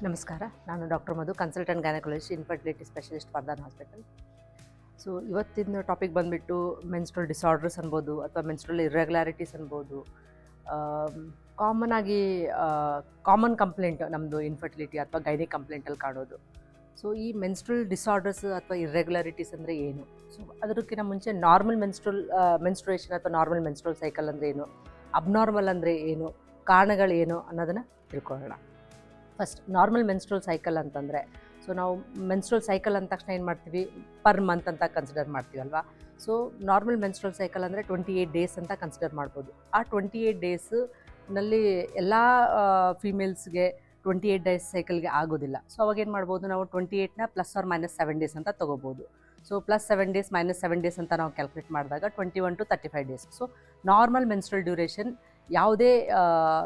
ನಮಸ್ಕಾರ. ನಾನು doctor Madhu, consultant gynaecologist, infertility specialist, Vardhan hospital. So ಇವತ್ತಿನ ಟಾಪಿಕ್ ಬಂದುಬಿಟ್ಟು ಮೆನ್ಸ್ಟ್ರಲ್ ಡಿಸಾರ್ಡರ್ಸ್ ಅನ್ಬೋದು ಅಥವಾ ಮೆನ್ಸ್ಟ್ರಲ್ ಇರ್ರೆಗ್ಯುಲಾರಿಟೀಸ್ ಅನ್ಬೋದು. ಕಾಮನ್ ಆಗಿ ಕಾಮನ್ ಕಂಪ್ಲೇಂಟ್ ನಮ್ಮದು ಇನ್ಫರ್ಟಿಲಿಟಿ ಅಥವಾ ಗೈನಿಕ್ ಕಂಪ್ಲೇಂಟಲ್ಲಿ ಕಾಣೋದು. ಸೊ ಈ ಮೆನ್ಸ್ಟ್ರಲ್ ಡಿಸಾರ್ಡರ್ಸ್ ಅಥವಾ ಇರ್ರೆಗ್ಯುಲಾರಿಟೀಸ್ ಅಂದರೆ ಏನು? ಸೊ ಅದಕ್ಕಿಂತ ಮುಂಚೆ ನಾರ್ಮಲ್ ಮೆನ್ಸ್ಟ್ರುಯೇಷನ್ ಅಥವಾ ನಾರ್ಮಲ್ ಮೆನ್ಸ್ಟ್ರಲ್ ಸೈಕಲ್ ಅಂದರೆ ಏನು, ಅಬ್ನಾರ್ಮಲ್ ಅಂದರೆ ಏನು, ಕಾರಣಗಳೇನು ಅನ್ನೋದನ್ನು ತಿಳ್ಕೊಳ್ಳೋಣ. ಫಸ್ಟ್ ನಾರ್ಮಲ್ ಮೆನ್ಸ್ಟ್ರಲ್ ಸೈಕಲ್ ಅಂತಂದರೆ, ಸೊ ನಾವು ಮೆನ್ಸ್ಟ್ರಲ್ ಸೈಕಲ್ ಅಂದ ತಕ್ಷಣ ಏನು ಮಾಡ್ತೀವಿ, ಪರ್ ಮಂತ್ ಅಂತ ಕನ್ಸಿಡರ್ ಮಾಡ್ತೀವಲ್ವಾ. ಸೊ ನಾರ್ಮಲ್ ಮೆನ್ಸ್ಟ್ರಲ್ ಸೈಕಲ್ ಅಂದರೆ 28 ಡೇಸ್ ಅಂತ ಕನ್ಸಿಡರ್ ಮಾಡ್ಬೋದು. ಆ 28 ಡೇಸ್ನಲ್ಲಿ ಎಲ್ಲ ಫೀಮೇಲ್ಸ್ಗೆ 28 ಡೇಸ್ ಸೈಕಲ್ಗೆ ಆಗೋದಿಲ್ಲ. ಸೊ ಅವಾಗೇನು ಮಾಡ್ಬೋದು, ನಾವು 28ನ +or-7 ಡೇಸ್ ಅಂತ ತೊಗೋಬೋದು. ಸೊ +7 ಡೇಸ್ -7 ಡೇಸ್ ಅಂತ ನಾವು ಕ್ಯಾಲ್ಕುಲೇಟ್ ಮಾಡಿದಾಗ 21 to 35 days. So normal menstrual duration ಯಾವುದೇ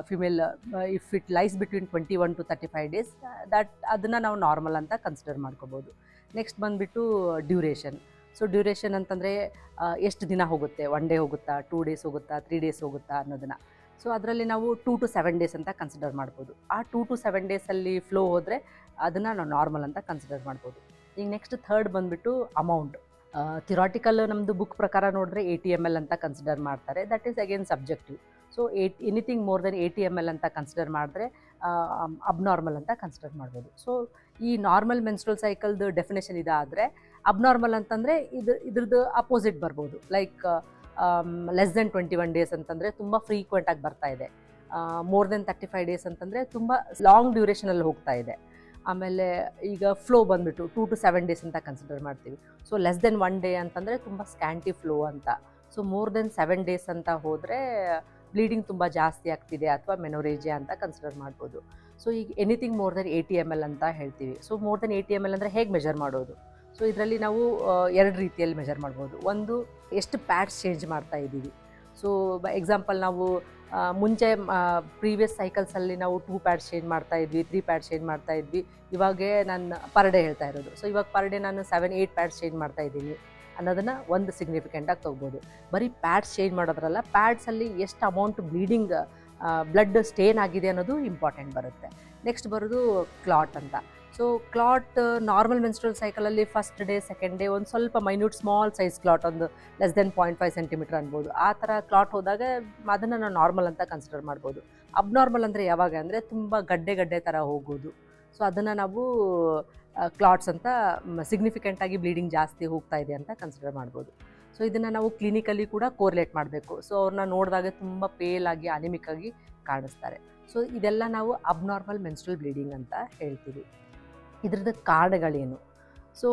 female if it lies between 21 to 35 days, ಅದನ್ನು ನಾವು ನಾರ್ಮಲ್ ಅಂತ ಕನ್ಸಿಡರ್ ಮಾಡ್ಕೋಬೋದು. ನೆಕ್ಸ್ಟ್ ಬಂದುಬಿಟ್ಟು ಡ್ಯೂರೇಷನ್. ಸೊ ಡ್ಯೂರೇಷನ್ ಅಂತಂದರೆ ಎಷ್ಟು ದಿನ ಹೋಗುತ್ತೆ, 1 ಡೇ ಹೋಗುತ್ತಾ, 2 ಡೇಸ್ ಹೋಗುತ್ತಾ, 3 ಡೇಸ್ ಹೋಗುತ್ತಾ ಅನ್ನೋದನ್ನು. ಸೊ ಅದರಲ್ಲಿ ನಾವು 2 to 7 ಡೇಸ್ ಅಂತ ಕನ್ಸಿಡರ್ ಮಾಡ್ಬೋದು. ಆ 2 to 7 ಡೇಸಲ್ಲಿ ಫ್ಲೋ ಹೋದರೆ ಅದನ್ನು ನಾವು ನಾರ್ಮಲ್ ಅಂತ ಕನ್ಸಿಡರ್ ಮಾಡ್ಬೋದು. ಈಗ ನೆಕ್ಸ್ಟ್ ಥರ್ಡ್ ಬಂದುಬಿಟ್ಟು ಅಮೌಂಟ್. ಥಿರಾಟಿಕಲ್ ನಮ್ಮದು ಬುಕ್ ಪ್ರಕಾರ ನೋಡಿದ್ರೆ 80 ml ಅಂತ ಕನ್ಸಿಡರ್ ಮಾಡ್ತಾರೆ. That is again subjective. So anything more than 80 ml ಅಂತ ಕನ್ಸಿಡರ್ ಮಾಡಿದ್ರೆ ಅಬ್ನಾರ್ಮಲ್ ಅಂತ ಕನ್ಸಿಡರ್ ಮಾಡ್ಬೋದು. ಸೊ ಈ ನಾರ್ಮಲ್ ಮೆನ್ಸ್ಟ್ರಲ್ ಸೈಕಲ್ದು ಡೆಫಿನೇಷನ್ ಇದಾದರೆ, ಅಬ್ನಾರ್ಮಲ್ ಅಂತಂದರೆ ಇದ್ರದ್ದು ಅಪೋಸಿಟ್ ಬರ್ಬೋದು. ಲೈಕ್ ಲೆಸ್ ದೆನ್ 21 ಡೇಸ್ ಅಂತಂದರೆ ತುಂಬ ಫ್ರೀಕ್ವೆಂಟಾಗಿ ಬರ್ತಾ ಇದೆ. ಮೋರ್ ದೆನ್ 35 ಡೇಸ್ ಅಂತಂದರೆ ತುಂಬ ಲಾಂಗ್ ಡ್ಯೂರೇಷನಲ್ಲಿ ಹೋಗ್ತಾ ಇದೆ. ಆಮೇಲೆ ಈಗ ಫ್ಲೋ ಬಂದುಬಿಟ್ಟು 2 to 7 ಡೇಸ್ ಅಂತ ಕನ್ಸಿಡರ್ ಮಾಡ್ತೀವಿ. ಸೊ ಲೆಸ್ ದೆನ್ 1 ಡೇ ಅಂತಂದರೆ ತುಂಬ ಸ್ಕ್ಯಾಂಟಿ ಫ್ಲೋ ಅಂತ. ಸೊ ಮೋರ್ ದೆನ್ 7 ಡೇಸ್ ಅಂತ ಹೋದರೆ ಬ್ಲೀಡಿಂಗ್ ತುಂಬ ಜಾಸ್ತಿ ಆಗ್ತಿದೆ ಅಥವಾ ಮೆನೋರೇಜಿಯಾ ಅಂತ ಕನ್ಸಿಡರ್ ಮಾಡ್ಬೋದು. ಸೊ ಈಗ ಎನಿಥಿಂಗ್ ಮೋರ್ ದೆನ್ 80 ml ಅಂತ ಹೇಳ್ತೀವಿ. ಸೊ ಮೋರ್ ದೆನ್ 80 ml ಅಂದರೆ ಹೇಗೆ ಮೆಜರ್ ಮಾಡೋದು? ಸೊ ಇದರಲ್ಲಿ ನಾವು 2 ರೀತಿಯಲ್ಲಿ ಮೆಜರ್ ಮಾಡ್ಬೋದು. ಒಂದು, ಎಷ್ಟು ಪ್ಯಾಡ್ಸ್ ಚೇಂಜ್ ಮಾಡ್ತಾ ಇದ್ದೀವಿ. ಸೊ ಎಕ್ಸಾಂಪಲ್ ನಾವು ಮುಂಚೆ ಪ್ರೀವಿಯಸ್ ಸೈಕಲ್ಸಲ್ಲಿ ನಾವು 2 ಪ್ಯಾಡ್ಸ್ ಚೇಂಜ್ ಮಾಡ್ತಾ ಇದ್ವಿ, 3 ಪ್ಯಾಡ್ಸ್ ಚೇಂಜ್ ಮಾಡ್ತಾ ಇದ್ವಿ. ಇವಾಗೇ ನಾನು ಪರ್ ಡೇ ಹೇಳ್ತಾ ಇರೋದು. ಸೊ ಇವಾಗ ಪರ್ ಡೇ ನಾನು 7-8 ಪ್ಯಾಡ್ಸ್ ಚೇಂಜ್ ಮಾಡ್ತಾ ಇದ್ದೀನಿ ಅನ್ನೋದನ್ನು ಒಂದು ಸಿಗ್ನಿಫಿಕೆಂಟಾಗಿ ತೊಗ್ಬೋದು. ಬರೀ ಪ್ಯಾಡ್ಸ್ ಚೇಂಜ್ ಮಾಡೋದ್ರಲ್ಲ, ಪ್ಯಾಡ್ಸಲ್ಲಿ ಎಷ್ಟು ಅಮೌಂಟ್ ಬ್ಲಡ್ ಸ್ಟೇನ್ ಆಗಿದೆ ಅನ್ನೋದು ಇಂಪಾರ್ಟೆಂಟ್ ಬರುತ್ತೆ. ನೆಕ್ಸ್ಟ್ ಬರೋದು ಕ್ಲಾಟ್ ಅಂತ. ಸೊ ಕ್ಲಾಟ್ ನಾರ್ಮಲ್ ಮೆನ್ಸ್ಟ್ರಲ್ ಸೈಕಲಲ್ಲಿ ಫಸ್ಟ್ ಡೇ, ಸೆಕೆಂಡ್ ಡೇ ಒಂದು ಸ್ವಲ್ಪ ಮೈನ್ಯೂಟ್ ಸ್ಮಾಲ್ ಸೈಜ್ ಕ್ಲಾಟ್, ಒಂದು ಲೆಸ್ ದೆನ್ 0.5 ಸೆಂಟಿಮೀಟರ್ ಅನ್ಬೋದು. ಆ ಥರ ಕ್ಲಾಟ್ ಹೋದಾಗ ಅದನ್ನು ನಾವು ನಾರ್ಮಲ್ ಅಂತ ಕನ್ಸಿಡರ್ ಮಾಡ್ಬೋದು. ಅಬ್ನಾರ್ಮಲ್ ಅಂದರೆ ಯಾವಾಗ ಅಂದರೆ ತುಂಬ ಗಡ್ಡೆ ಥರ ಹೋಗೋದು. ಸೊ ಅದನ್ನು ನಾವು ಕ್ಲಾಟ್ಸ್ ಅಂತ, ಸಿಗ್ನಿಫಿಕೆಂಟಾಗಿ ಬ್ಲೀಡಿಂಗ್ ಜಾಸ್ತಿ ಹೋಗ್ತಾ ಇದೆ ಅಂತ ಕನ್ಸಿಡರ್ ಮಾಡ್ಬೋದು. ಸೊ ಇದನ್ನು ನಾವು ಕ್ಲಿನಿಕಲ್ಲಿ ಕೂಡ ಕೋರಿಲೇಟ್ ಮಾಡಬೇಕು. ಸೊ ಅವ್ರನ್ನ ನೋಡಿದಾಗ ತುಂಬ ಪೇಲಾಗಿ, ಅನಿಮಿಕ್ಕಾಗಿ ಕಾಣಿಸ್ತಾರೆ. ಸೊ ಇದೆಲ್ಲ ನಾವು ಅಬ್ನಾರ್ಮಲ್ ಮೆನ್ಸ್ಟ್ರಲ್ ಬ್ಲೀಡಿಂಗ್ ಅಂತ ಹೇಳ್ತೀವಿ. ಇದ್ರದ್ದು ಕಾರಣಗಳೇನು? ಸೊ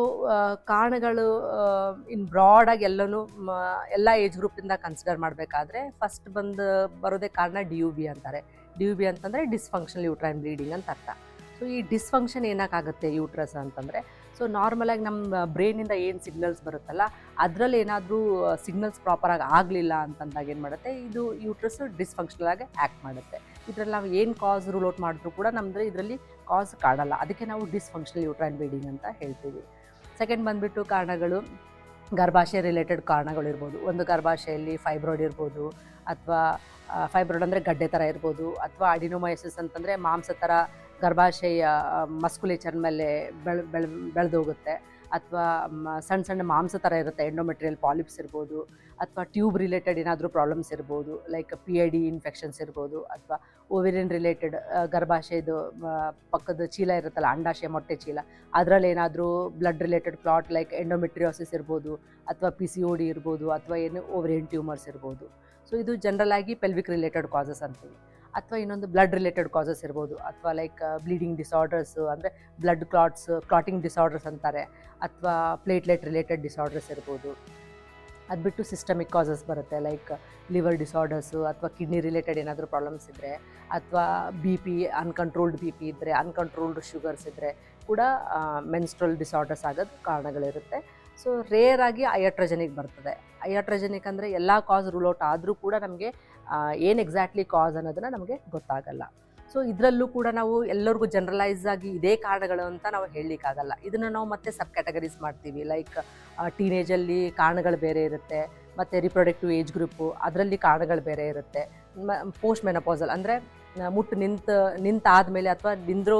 ಕಾರಣಗಳು ಇನ್ ಬ್ರಾಡಾಗಿ ಎಲ್ಲ ಏಜ್ ಗ್ರೂಪಿಂದ ಕನ್ಸಿಡರ್ ಮಾಡಬೇಕಾದ್ರೆ ಫಸ್ಟ್ ಬರೋದೇ ಕಾರಣ DUB ಅಂತಾರೆ. DUB ಅಂತಂದರೆ ಡಿಸ್ಫಂಕ್ಷನಲ್ ಯೂಟ್ರೈನ್ ಬ್ಲೀಡಿಂಗ್ ಅಂತ ಅರ್ಥ. ಸೊ ಈ ಡಿಸ್ಫಂಕ್ಷನ್ ಏನಕ್ಕಾಗುತ್ತೆ ಯೂಟ್ರಸ್ ಅಂತಂದರೆ, ಸೊ ನಾರ್ಮಲಾಗಿ ನಮ್ಮ ಬ್ರೈನಿಂದ ಏನು ಸಿಗ್ನಲ್ಸ್ ಬರುತ್ತಲ್ಲ, ಅದರಲ್ಲಿ ಏನಾದರೂ ಸಿಗ್ನಲ್ಸ್ ಪ್ರಾಪರಾಗಿ ಆಗಲಿಲ್ಲ ಅಂತಂದಾಗ ಏನು ಮಾಡುತ್ತೆ, ಇದು ಯೂಟ್ರಸ್ ಡಿಸ್ಫಂಕ್ಷನಲ್ ಆಗಿ ಆ್ಯಕ್ಟ್ ಮಾಡುತ್ತೆ. ಇದರಲ್ಲಿ ನಾವು ಏನು ಕಾಸ್ ರೂಲ್ ಔಟ್ ಮಾಡಿದ್ರೂ ಕೂಡ ನಮ್ಮದು ಇದರಲ್ಲಿ ಕಾಸ್ ಕಾಣಲ್ಲ. ಅದಕ್ಕೆ ನಾವು ಡಿಸ್ಫಂಕ್ಷನಲ್ ಯೂಟ್ರೈನ್ ಬ್ಲೀಡಿಂಗ್ ಅಂತ ಹೇಳ್ತೀವಿ. ಸೆಕೆಂಡ್ ಬಂದುಬಿಟ್ಟು ಕಾರಣಗಳು, ಗರ್ಭಾಶಯ ರಿಲೇಟೆಡ್ ಕಾರಣಗಳಿರ್ಬೋದು. ಒಂದು ಗರ್ಭಾಶಯಲ್ಲಿ ಫೈಬ್ರಾಯ್ಡ್ ಇರ್ಬೋದು, ಅಥವಾ ಫೈಬ್ರಾಯ್ಡ್ ಅಂದರೆ ಗಡ್ಡೆ ಥರ ಇರ್ಬೋದು, ಅಥವಾ ಅಡಿನೋಮೈಸಿಸ್ ಅಂತಂದರೆ ಮಾಂಸ ಥರ ಗರ್ಭಾಶಯ ಮಸ್ಕುಲೇಚರ್ ಮೇಲೆ ಬೆಳೆದೋಗುತ್ತೆ, ಅಥವಾ ಸಣ್ಣ ಮಾಂಸ ಥರ ಇರುತ್ತೆ, ಎಂಡೋಮೆಟ್ರಿಯಲ್ ಪಾಲಿಪ್ಸ್ ಇರ್ಬೋದು, ಅಥವಾ ಟ್ಯೂಬ್ ರಿಲೇಟೆಡ್ ಏನಾದರೂ ಪ್ರಾಬ್ಲಮ್ಸ್ ಇರ್ಬೋದು, ಲೈಕ್ PID ಇನ್ಫೆಕ್ಷನ್ಸ್ ಇರ್ಬೋದು, ಅಥವಾ ಓವೇರಿಯನ್ ರಿಲೇಟೆಡ್ ಗರ್ಭಾಶಯದ ಪಕ್ಕದ ಚೀಲ ಇರುತ್ತಲ್ಲ, ಅಂಡಾಶಯ ಮೊಟ್ಟೆ ಚೀಲ, ಅದರಲ್ಲಿ ಏನಾದರೂ blood related clot like endometriosis ಇರ್ಬೋದು, ಅಥವಾ PCOD ಇರ್ಬೋದು, ಅಥವಾ ಏನು ಓವೇರಿಯನ್ ಟ್ಯೂಮರ್ಸ್ ಇರ್ಬೋದು. ಸೊ ಇದು ಜನರಲ್ ಆಗಿ ಪೆಲ್ವಿಕ್ ರಿಲೇಟೆಡ್ ಕಾಸಸ್ ಅಂತೀವಿ. ಅಥವಾ ಇನ್ನೊಂದು ಬ್ಲಡ್ ರಿಲೇಟೆಡ್ ಕಾಸಸ್ ಇರ್ಬೋದು, ಅಥವಾ ಲೈಕ್ ಬ್ಲೀಡಿಂಗ್ ಡಿಸಾರ್ಡರ್ಸು ಅಂದರೆ ಬ್ಲಡ್ ಕ್ಲಾಟಿಂಗ್ ಡಿಸಾರ್ಡರ್ಸ್ ಅಂತಾರೆ, ಅಥವಾ ಪ್ಲೇಟ್ಲೆಟ್ ರಿಲೇಟೆಡ್ ಡಿಸಾರ್ಡರ್ಸ್ ಇರ್ಬೋದು. ಅದು ಬಿಟ್ಟು ಸಿಸ್ಟಮಿಕ್ ಕಾಸಸ್ ಬರುತ್ತೆ, ಲೈಕ್ ಲಿವರ್ ಡಿಸಾರ್ಡರ್ಸು, ಅಥವಾ ಕಿಡ್ನಿ ರಿಲೇಟೆಡ್ ಏನಾದರೂ ಪ್ರಾಬ್ಲಮ್ಸ್ ಇದ್ದರೆ, ಅಥವಾ BP ಅನ್ಕಂಟ್ರೋಲ್ಡ್ BP ಇದ್ದರೆ, ಅನ್ಕಂಟ್ರೋಲ್ಡ್ ಶುಗರ್ಸ್ ಇದ್ದರೆ ಕೂಡ ಮೆನ್ಸ್ಟ್ರಲ್ ಡಿಸಾರ್ಡರ್ಸ್ ಆಗೋದು ಕಾರಣಗಳಿರುತ್ತೆ. ಸೊ ರೇರ್ ಆಗಿ ಐಯಾಟ್ರಜೆನಿಕ್ ಬರ್ತದೆ. ಐಯಾಟ್ರಜೆನಿಕ್ ಅಂದರೆ ಎಲ್ಲ ಕಾಸ್ ರೂಲ್ ಔಟ್ ಆದರೂ ಕೂಡ ನಮಗೆ ಏನು ಎಕ್ಸಾಕ್ಟ್ಲಿ ಕಾಸ್ ಅನ್ನೋದನ್ನು ನಮಗೆ ಗೊತ್ತಾಗಲ್ಲ. ಸೊ ಇದರಲ್ಲೂ ಕೂಡ ನಾವು ಎಲ್ಲರಿಗೂ ಜನರಲೈಸ್ ಆಗಿ ಇದೇ ಕಾರಣಗಳು ಅಂತ ನಾವು ಹೇಳಲಿಕ್ಕಾಗಲ್ಲ. ಇದನ್ನು ನಾವು ಮತ್ತೆ ಸಬ್ ಕ್ಯಾಟಗರೀಸ್ ಮಾಡ್ತೀವಿ. ಲೈಕ್ ಟೀನೇಜಲ್ಲಿ ಕಾರಣಗಳು ಬೇರೆ ಇರುತ್ತೆ, ಮತ್ತು ರಿಪ್ರೊಡಕ್ಟಿವ್ ಏಜ್ ಗ್ರೂಪು ಅದರಲ್ಲಿ ಕಾರಣಗಳು ಬೇರೆ ಇರುತ್ತೆ. ಪೋಸ್ಟ್ ಮೆನೋಪಾಸಲ್ ಅಂದರೆ ಮುಟ್ಟು ನಿಂತಾದಮೇಲೆ ಅಥವಾ ನಿಂದ್ರೋ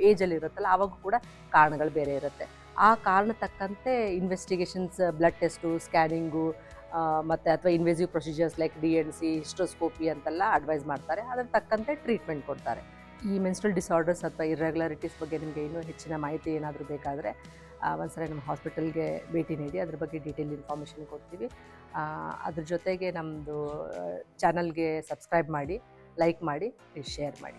ಏಜಲ್ಲಿ ಇರುತ್ತಲ್ಲ ಆವಾಗ ಕೂಡ ಕಾರಣಗಳು ಬೇರೆ ಇರುತ್ತೆ. ಆ ಕಾರಣ ತಕ್ಕಂತೆ ಇನ್ವೆಸ್ಟಿಗೇಷನ್ಸ್, ಬ್ಲಡ್ ಟೆಸ್ಟು, ಸ್ಕ್ಯಾನಿಂಗು ಮತ್ತು ಅಥವಾ invasive procedures like DNC, hysteroscopy ಅಂತೆಲ್ಲ ಅಡ್ವೈಸ್ ಮಾಡ್ತಾರೆ. ಅದರ ತಕ್ಕಂತೆ ಟ್ರೀಟ್ಮೆಂಟ್ ಕೊಡ್ತಾರೆ. ಈ ಮೆನ್ಸ್ಟ್ರಲ್ ಡಿಸಾರ್ಡರ್ಸ್ ಅಥವಾ ಇರ್ರೆಗ್ಯುಲಾರಿಟೀಸ್ ಬಗ್ಗೆ ನಿಮಗೆ ಇನ್ನೂ ಹೆಚ್ಚಿನ ಮಾಹಿತಿ ಏನಾದರೂ ಬೇಕಾದರೆ ಒಂದ್ಸಲ ನಮ್ಮ ಹಾಸ್ಪಿಟಲ್ಗೆ ಭೇಟಿ ನೀಡಿ, ಅದ್ರ ಬಗ್ಗೆ ಡೀಟೇಲ್ ಇನ್ಫಾರ್ಮೇಷನ್ ಕೊಡ್ತೀವಿ. ಅದ್ರ ಜೊತೆಗೆ ನಮ್ಮದು ಚಾನಲ್ಗೆ ಸಬ್ಸ್ಕ್ರೈಬ್ ಮಾಡಿ, ಲೈಕ್ ಮಾಡಿ, ಶೇರ್ ಮಾಡಿ.